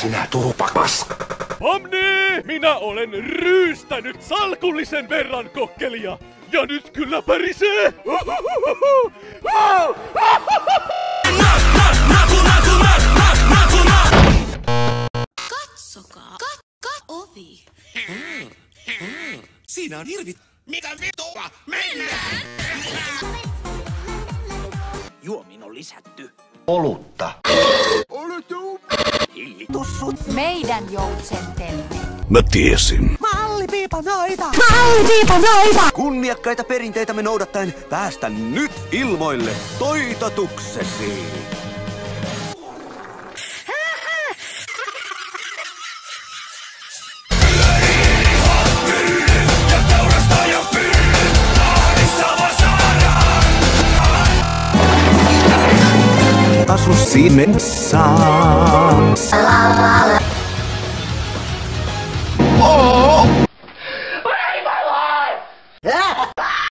Sinä turpa paska. Pomni! Minä olen ryystänyt salkullisen verran kokkelia. Ja nyt kyllä pärisee! Katsokaa! Ovi! Siinä on hirvit. Mitä vittua? Mennään! Juomin on lisätty olutta. Hillitussut! Meidän joutsentemme! Mä tiesin. Mallipiipanoita! Kunniakkaita perinteitämme noudattaen päästä nyt ilmoille toitotuksesi. Asu Siemensaan.